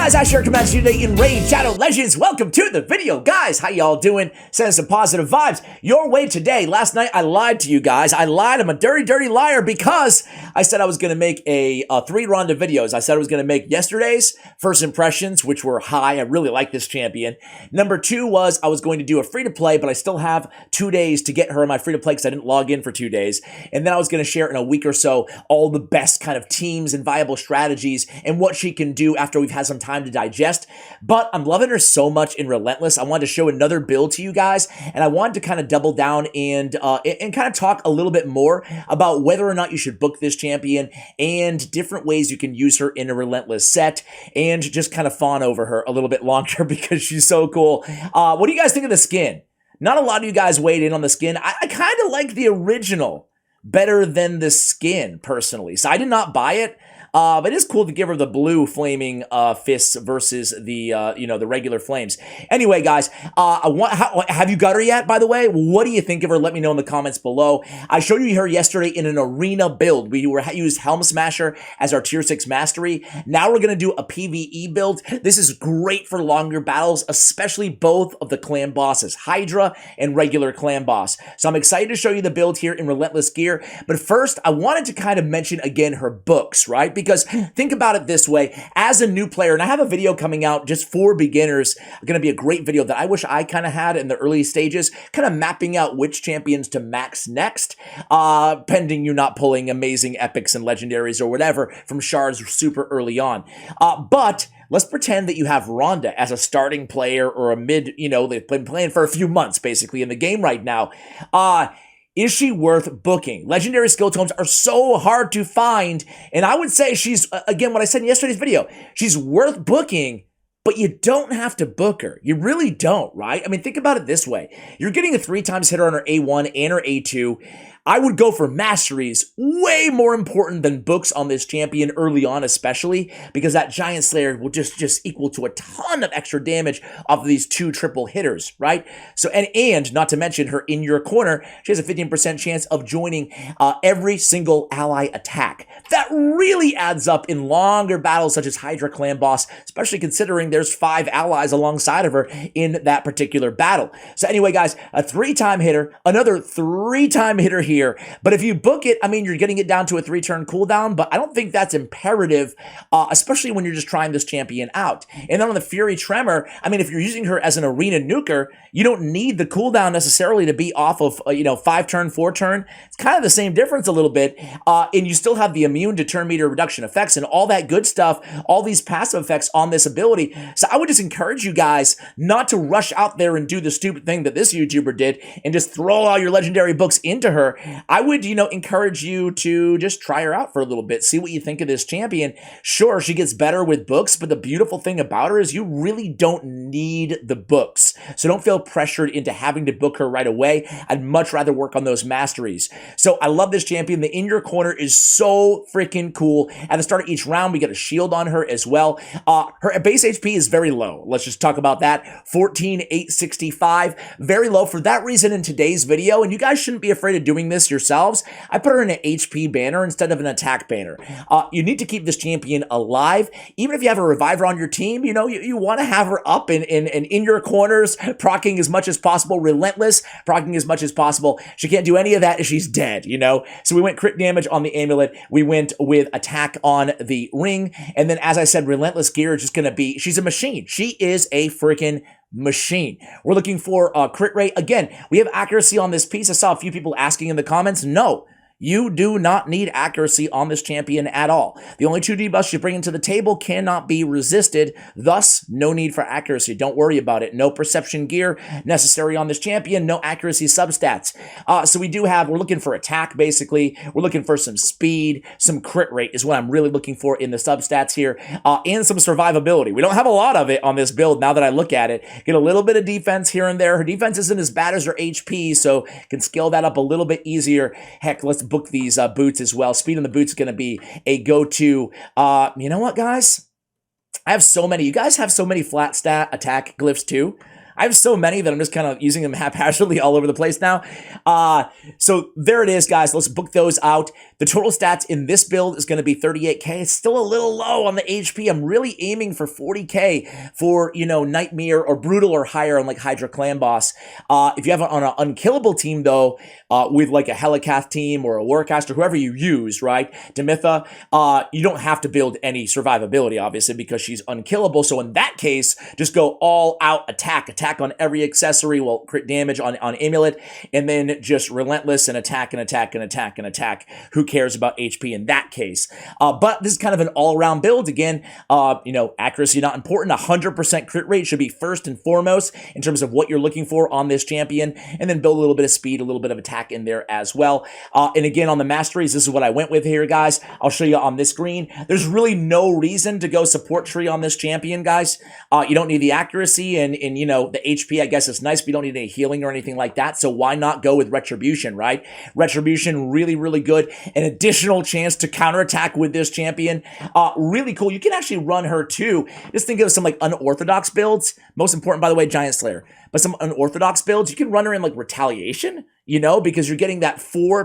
guys, I share commands today in Raid Shadow Legends. Welcome to the video, guys. How y'all doing? Sending some positive vibes your way today. Last night, I lied to you guys. I lied. I'm a dirty, dirty liar because I said I was going to make a 3 Ronda videos. I said I was going to make yesterday's first impressions, which were high. I really like this champion. Number 2 was I was going to do a free-to-play, but I still have 2 days to get her on my free-to-play because I didn't log in for 2 days. And then I was going to share in a week or so all the best kind of teams and viable strategies and what she can do after we've had some time to digest. But I'm loving her so much in Relentless. I wanted to show another build to you guys, and I wanted to kind of double down and kind of talk a little bit more about whether or not you should book this champion and different ways you can use her in a Relentless set and just kind of fawn over her a little bit longer because she's so cool. What do you guys think of the skin? Not a lot of you guys weighed in on the skin. I kind of like the original better than the skin, personally. So I did not buy it. But it is cool to give her the blue flaming fists versus the the regular flames. Anyway, guys, have you got her yet? By the way, what do you think of her? Let me know in the comments below. I showed you her yesterday in an arena build. We used Helm Smasher as our tier 6 mastery. Now we're gonna do a PvE build. This is great for longer battles, especially both of the clan bosses, Hydra and regular clan boss. So I'm excited to show you the build here in Relentless gear. But first, I wanted to kind of mention again her books, right? Because think about it this way, as a new player, and I have a video coming out just for beginners, going to be a great video that I wish I kind of had in the early stages, kind of mapping out which champions to max next, pending you not pulling amazing epics and legendaries or whatever from shards super early on. But let's pretend that you have Ronda as a starting player or a mid, they've been playing for a few months basically in the game right now. Is she worth booking? Legendary skill tomes are so hard to find, and I would say she's, again, what I said in yesterday's video, she's worth booking, but you don't have to book her. You really don't, right? I mean, think about it this way. You're getting a 3 times hitter on her A1 and her A2. I would go for Masteries, way more important than books on this champion early on, especially because that Giant Slayer will just equal to a ton of extra damage off of these 2 triple hitters, right? So, and not to mention her in your corner, she has a 15% chance of joining every single ally attack. That really adds up in longer battles such as Hydra Clan Boss, especially considering there's 5 allies alongside of her in that particular battle. So anyway, guys, a 3-time hitter, another 3-time hitter here. But if you book it, I mean, you're getting it down to a 3-turn cooldown, but I don't think that's imperative, especially when you're just trying this champion out. And then on the Fury Tremor, I mean, if you're using her as an arena nuker, you don't need the cooldown necessarily to be off of, 5-turn, 4-turn. It's kind of the same difference a little bit. And you still have the immune to turn meter reduction effects and all that good stuff, all these passive effects on this ability. So I would just encourage you guys not to rush out there and do the stupid thing that this YouTuber did and just throw all your legendary books into her. I would, encourage you to just try her out for a little bit, see what you think of this champion. Sure, she gets better with books, but the beautiful thing about her is you really don't need the books. So don't feel pressured into having to book her right away. I'd much rather work on those masteries. So I love this champion. The in your corner is so freaking cool. At the start of each round, we get a shield on her as well. Her base HP is very low. Let's just talk about that. 14,865. Very low. For that reason, in today's video, and you guys shouldn't be afraid of doing this yourselves, I put her in an HP banner instead of an attack banner. You need to keep this champion alive. Even if you have a reviver on your team, you want to have her up and in your corners, proccing as much as possible, Relentless, proccing as much as possible. She can't do any of that if she's dead, So we went crit damage on the amulet. We went with attack on the ring. And then, as I said, Relentless gear is just going to be, she's a machine. She is a freaking machine. We're looking for a crit rate. Again, we have accuracy on this piece. I saw a few people asking in the comments. No. You do not need accuracy on this champion at all. The only 2 debuffs you bring into the table cannot be resisted, thus no need for accuracy. Don't worry about it. No perception gear necessary on this champion, no accuracy substats. So we're looking for attack basically. We're looking for some speed, some crit rate is what I'm really looking for in the substats here, and some survivability. We don't have a lot of it on this build now that I look at it. Get a little bit of defense here and there. Her defense isn't as bad as her HP, so can scale that up a little bit easier. Heck, let's book these boots as well. Speed on the boots is going to be a go-to. You know what, guys? I have so many. You guys have so many flat stat attack glyphs too. I have so many that I'm just kind of using them haphazardly all over the place now. So there it is, guys. Let's book those out. The total stats in this build is going to be 38K. It's still a little low on the HP. I'm really aiming for 40K for, Nightmare or Brutal or higher on like Hydra Clan Boss. If you have on an unkillable team though, with like a Helicath team or a Warcaster, whoever you use, right? Demitha, you don't have to build any survivability, obviously, because she's unkillable. So in that case, just go all out attack on every accessory, well, crit damage on Amulet, and then just Relentless and attack and attack and attack and attack. Who cares about HP in that case? But this is kind of an all-around build. Again, accuracy not important. 100% crit rate should be first and foremost in terms of what you're looking for on this champion, and then build a little bit of speed, a little bit of attack in there as well. And again, on the Masteries, this is what I went with here, guys. I'll show you on this screen. There's really no reason to go support tree on this champion, guys. You don't need the accuracy and the HP, I guess it's nice, but you don't need any healing or anything like that. So why not go with Retribution, right? Retribution, really, really good. An additional chance to counterattack with this champion. Really cool. You can actually run her too. Just think of some like unorthodox builds. Most important, by the way, Giant Slayer. But some unorthodox builds, you can run her in like Retaliation, because you're getting that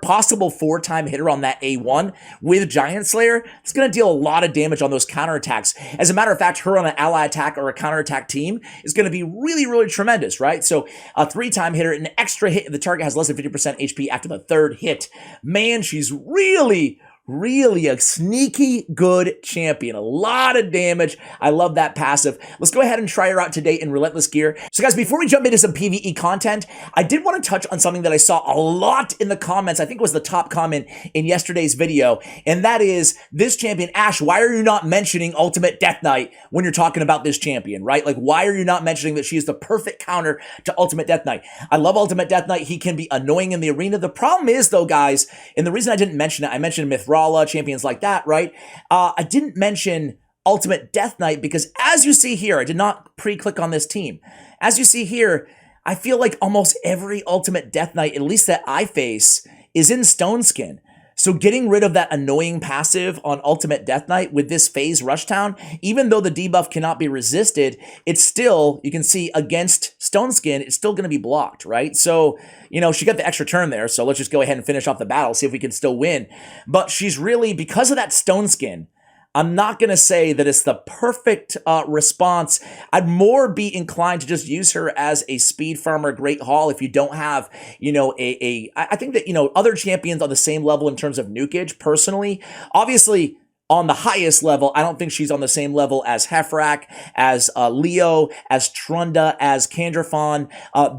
possible 4-time hitter on that A1 with Giant Slayer. It's going to deal a lot of damage on those counterattacks. As a matter of fact, her on an ally attack or a counterattack team is going to be really, really tremendous, right? So a 3-time hitter, an extra hit if the target has less than 50% HP after the 3rd hit. Man, she's really a sneaky good champion. A lot of damage. I love that passive. Let's go ahead and try her out today in Relentless gear. So guys, before we jump into some PvE content, I did want to touch on something that I saw a lot in the comments. I think it was the top comment in yesterday's video, and that is this champion, Ash, why are you not mentioning Ultimate Death Knight when you're talking about this champion, right? Like, why are you not mentioning that she is the perfect counter to Ultimate Death Knight? I love Ultimate Death Knight. He can be annoying in the arena. The problem is, though, guys, and the reason I didn't mention it, I mentioned Mithrala, champions like that, right? I didn't mention Ultimate Death Knight because, as you see here, I did not pre-click on this team. As you see here, I feel like almost every Ultimate Death Knight, at least that I face, is in Stone Skin. So getting rid of that annoying passive on Ultimate Death Knight with this phase Rushtown, even though the debuff cannot be resisted, it's still, you can see against Stone Skin, it's still going to be blocked, right? So, she got the extra turn there, so let's just go ahead and finish off the battle, see if we can still win. But she's really, because of that Stone Skin, I'm not going to say that it's the perfect response. I'd more be inclined to just use her as a speed farmer, Great Hall, if you don't have, I think that, other champions on the same level in terms of nukage, personally. Obviously, on the highest level, I don't think she's on the same level as Hefrak, as Leo, as Trunda, as Kandrafon,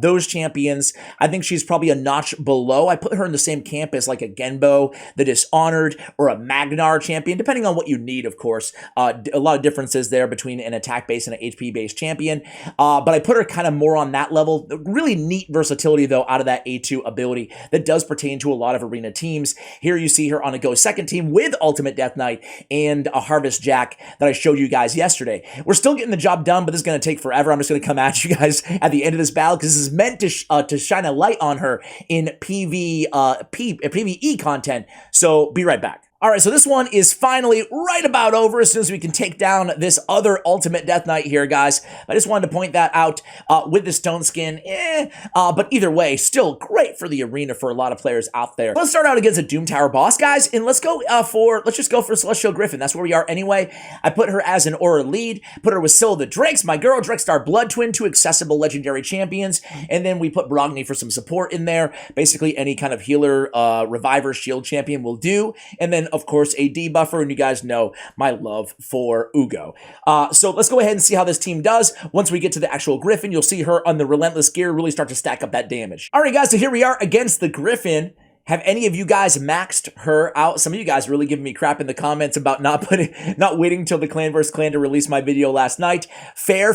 those champions. I think she's probably a notch below. I put her in the same camp as like a Genbo, the Dishonored, or a Magnar champion, depending on what you need, of course. A lot of differences there between an attack-based and an HP-based champion. But I put her kind of more on that level. Really neat versatility, though, out of that A2 ability that does pertain to a lot of arena teams. Here you see her on a Go second team with Ultimate Death Knight and a Harvest Jack that I showed you guys yesterday. We're still getting the job done, but this is going to take forever. I'm just going to come at you guys at the end of this battle because this is meant to shine a light on her in PvE content. So be right back. All right, so this one is finally right about over as soon as we can take down this other Ultimate Death Knight here, guys. I just wanted to point that out with the Stone Skin. But either way, still great for the arena for a lot of players out there. Let's start out against a Doom Tower boss, guys, and let's just go for Celestial Griffin. That's where we are anyway. I put her as an Aura lead, put her with Syl the Drakes, my girl, Drekstar Blood Twin, 2 accessible legendary champions, and then we put Brogni for some support in there. Basically, any kind of healer, reviver, shield champion will do, and then of course, a debuffer, and you guys know my love for Ugo. So let's go ahead and see how this team does. Once we get to the actual Griffin, you'll see her on the Relentless gear really start to stack up that damage. All right, guys, so here we are against the Griffin. Have any of you guys maxed her out? Some of you guys really giving me crap in the comments about not waiting till the clan versus clan to release my video last night. Fair,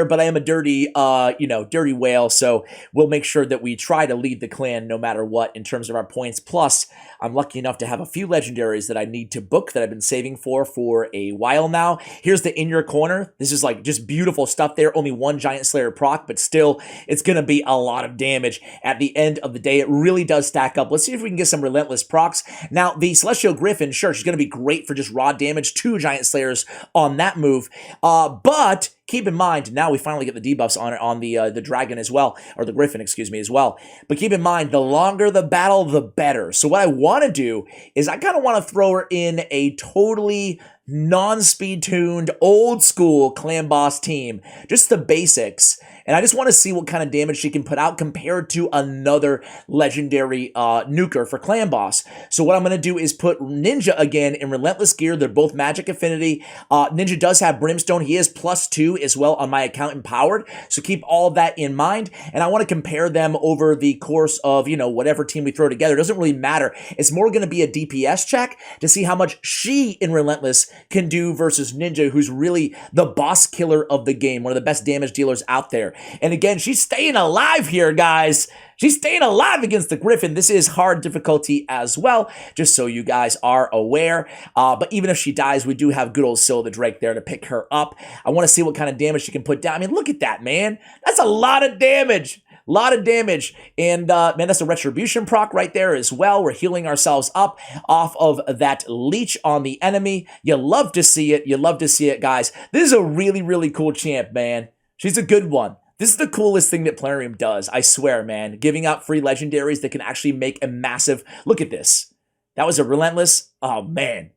but I am a dirty whale, so we'll make sure that we try to lead the clan no matter what in terms of our points. Plus, I'm lucky enough to have a few legendaries that I need to book that I've been saving for a while now. Here's the In Your Corner. This is like just beautiful stuff there. Only 1 Giant Slayer proc, but still, it's going to be a lot of damage at the end of the day. It really does stack up. let's see if we can get some Relentless procs. Now, the Celestial Griffin, sure, she's going to be great for just raw damage, 2 Giant Slayers on that move. But keep in mind, now we finally get the debuffs on the Dragon as well, or the Griffin, excuse me, as well. But keep in mind, the longer the battle, the better. So what I want to do is I kind of want to throw her in a totally non-speed tuned, old school clan boss team, just the basics. And I just want to see what kind of damage she can put out compared to another legendary nuker for clan boss. So what I'm going to do is put Ninja again in Relentless gear. They're both magic affinity. Ninja does have Brimstone. He is +2 as well on my account empowered. So keep all of that in mind. And I want to compare them over the course of, you know, whatever team we throw together. It doesn't really matter. It's more going to be a DPS check to see how much she in Relentless can do versus Ninja, who's really the boss killer of the game, one of the best damage dealers out there. And again, she's staying alive here, guys. She's staying alive against the Griffin. This is hard difficulty as well, just so you guys are aware. But even if she dies, we do have good old Syl the Drake there to pick her up. I want to see what kind of damage she can put down. I mean, look at that, man. That's a lot of damage. Lot of damage. And man, that's a Retribution proc right there as well. We're healing ourselves up off of that leech on the enemy. You love to see it. You love to see it, guys. This is a really, really cool champ, man. She's a good one. This is the coolest thing that Plarium does, I swear, man. Giving out free legendaries that can actually make a massive... Look at this. That was a Relentless. Oh, man.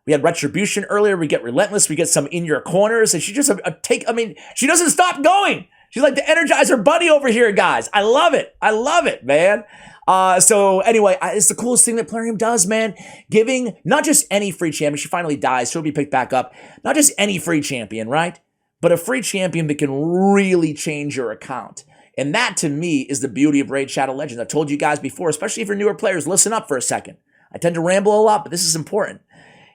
We had Retribution earlier. We get Relentless. We get some in your corners. And she just I mean, she doesn't stop going. She's like the Energizer Bunny over here, guys. I love it. I love it, man. So anyway, it's the coolest thing that Plarium does, man. Giving not just any free champion. She finally dies. She'll be picked back up. Not just any free champion, right? But a free champion that can really change your account. And that, to me, is the beauty of Raid Shadow Legends. I've told you guys before, especially if you're newer players, listen up for a second. I tend to ramble a lot, but this is important.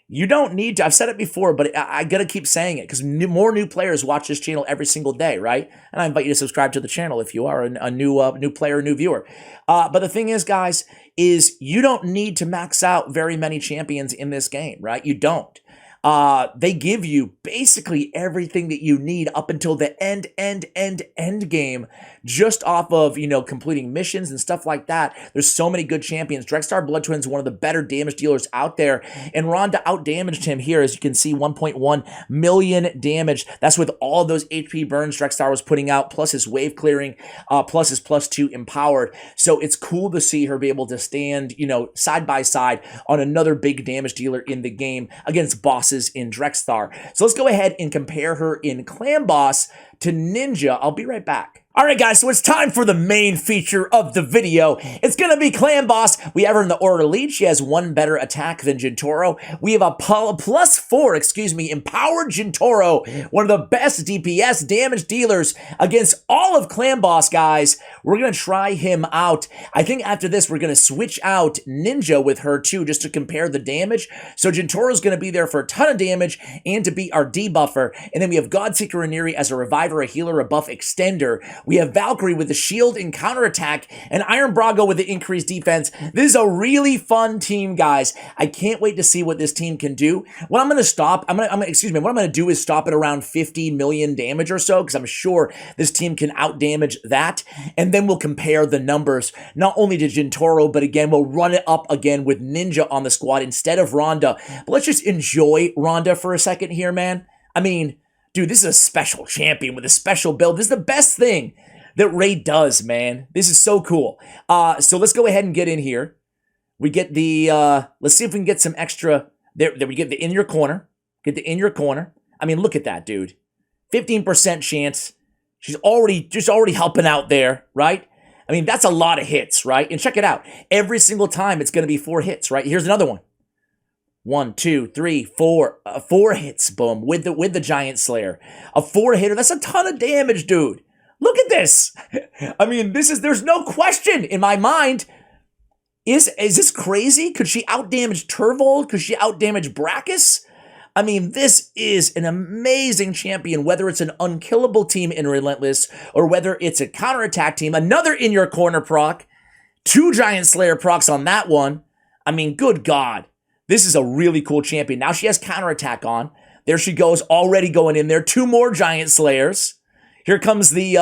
You don't need to, I've said it before, but I gotta keep saying it because more new players watch this channel every single day, right? And I invite you to subscribe to the channel if you are a new player, new viewer. But the thing is, guys, is you don't need to max out very many champions in this game, right? You don't. They give you basically everything that you need up until the end game, just off of, you know, completing missions and stuff like that. There's so many good champions. Drexstar Blood Twin is one of the better damage dealers out there, and Ronda out-damaged him here, as you can see, 1.1 million damage. That's with all of those HP burns Drexstar was putting out, plus his wave clearing, plus his +2 empowered. So it's cool to see her be able to stand, you know, side by side on another big damage dealer in the game against bosses in Drexstar. So let's go ahead and compare her in Clan Boss to Ninja. I'll be right back. All right, guys, so it's time for the main feature of the video. It's going to be Clan Boss. We have her in the Order Lead. She has 1 better attack than Jintoro. We have a +4, empowered Jintoro, one of the best DPS damage dealers against all of Clan Boss, guys. We're going to try him out. I think after this, we're going to switch out Ninja with her, too, just to compare the damage. So Jintoro's going to be there for a ton of damage and to be our debuffer. And then we have Godseeker Rhaenyra as a reviver, a healer, a buff extender. We have Valkyrie with the shield and counterattack, and Iron Brago with the increased defense. This is a really fun team, guys. I can't wait to see what this team can do. What I'm going to stop, what I'm going to do is stop at around 50 million damage or so, because I'm sure this team can out-damage that, and then we'll compare the numbers, not only to Jintoro, but again, we'll run it up again with Ninja on the squad instead of Ronda. But let's just enjoy Ronda for a second here, man. I mean, dude, this is a special champion with a special build. This is the best thing that Raid does, man. This is so cool. So let's go ahead and get in here. We get the, let's see if we can get some extra, there we get the in your corner. Get the in your corner. I mean, look at that, dude. 15% chance. She's already helping out there, right? I mean, that's a lot of hits, right? And check it out. Every single time it's going to be 4 hits, right? Here's another one. 1, 2, 3, 4. 4 hits, boom, with the Giant Slayer. A 4-hitter, that's a ton of damage, dude. Look at this. I mean, there's no question in my mind. Is this crazy? Could she out-damage Turvold? Could she out-damage Brachus? I mean, this is an amazing champion, whether it's an unkillable team in Relentless or whether it's a counterattack team. Another in your corner proc. 2 Giant Slayer procs on that one. I mean, good God. This is a really cool champion. Now she has counterattack on. There she goes, already going in there. 2 more Giant Slayers. Here comes the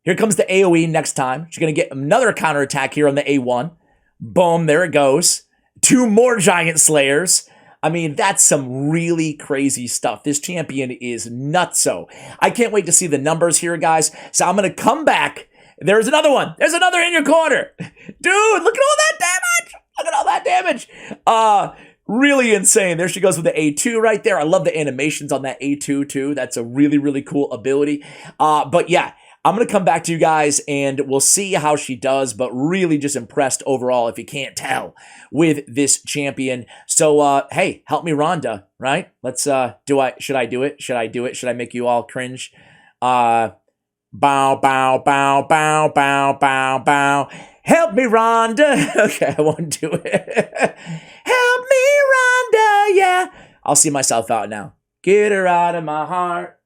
AoE next time. She's gonna get another counterattack here on the A1. Boom, there it goes. 2 more Giant Slayers. I mean, that's some really crazy stuff. This champion is nutso. I can't wait to see the numbers here, guys. So I'm going to come back. There's another one. There's another in your corner. Dude, look at all that damage. Look at all that damage. Really insane. There she goes with the A2 right there. I love the animations on that A2 too. That's a really, really cool ability. But yeah, I'm going to come back to you guys and we'll see how she does, but really just impressed overall, if you can't tell, with this champion. So, hey, help me, Ronda, right? Let's, should I do it? Should I do it? Should I make you all cringe? Bow, bow, bow, bow, bow, bow, bow. Help me, Ronda. Okay, I won't do it. Help me, Ronda, yeah. I'll see myself out now. Get her out of my heart.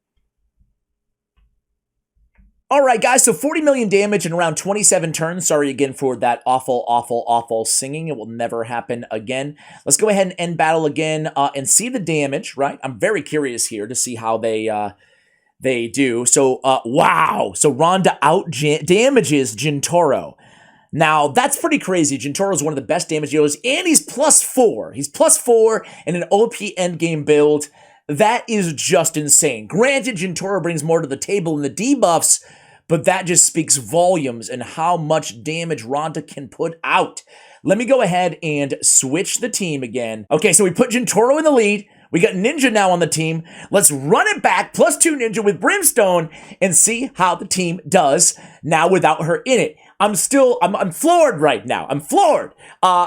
All right, guys, so 40 million damage in around 27 turns. Sorry again for that awful, awful, awful singing. It will never happen again. Let's go ahead and end battle again and see the damage, right? I'm very curious here to see how they do. So, wow. So Ronda out-damages Jintoro. Now, that's pretty crazy. Jintoro is one of the best damage dealers, and he's +4. He's +4 in an OP endgame build. That is just insane. Granted, Jintoro brings more to the table in the debuffs, but that just speaks volumes and how much damage Ronda can put out. Let me go ahead and switch the team again. Okay, so we put Jintoro in the lead. We got Ninja now on the team. Let's run it back, +2 Ninja with Brimstone, and see how the team does now without her in it. I'm floored right now. I'm floored.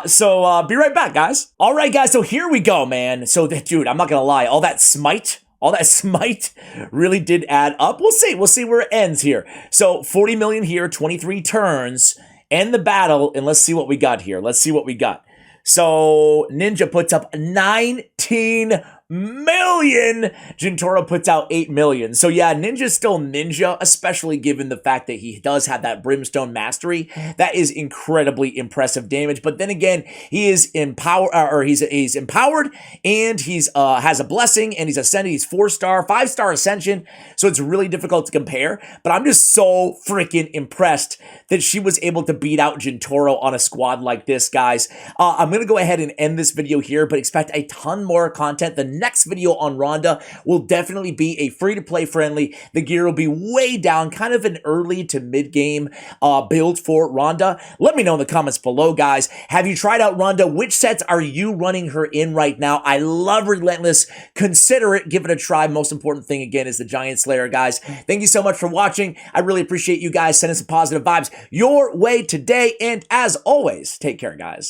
So be right back, guys. All right, guys, so here we go, man. So, dude, I'm not gonna lie. All that smite really did add up. We'll see where it ends here. So 40 million here, 23 turns, end the battle, and let's see what we got here. Let's see what we got. So Ninja puts up 19 million. Jintoro puts out 8 million. So yeah, Ninja's still Ninja, especially given the fact that he does have that Brimstone Mastery. That is incredibly impressive damage. But then again, he is he's empowered, and he's has a blessing, and he's ascended. He's 4-star, 5-star ascension. So it's really difficult to compare. But I'm just so freaking impressed that she was able to beat out Jintoro on a squad like this, guys. I'm gonna go ahead and end this video here, but expect a ton more content. The next video on Ronda will definitely be a free-to-play friendly. The gear will be way down, kind of an early to mid-game build for Ronda. Let me know in the comments below, guys. Have you tried out Ronda? Which sets are you running her in right now? I love Relentless. Consider it. Give it a try. Most important thing, again, is the Giant Slayer, guys. Thank you so much for watching. I really appreciate you guys sending some positive vibes your way today. And as always, take care, guys.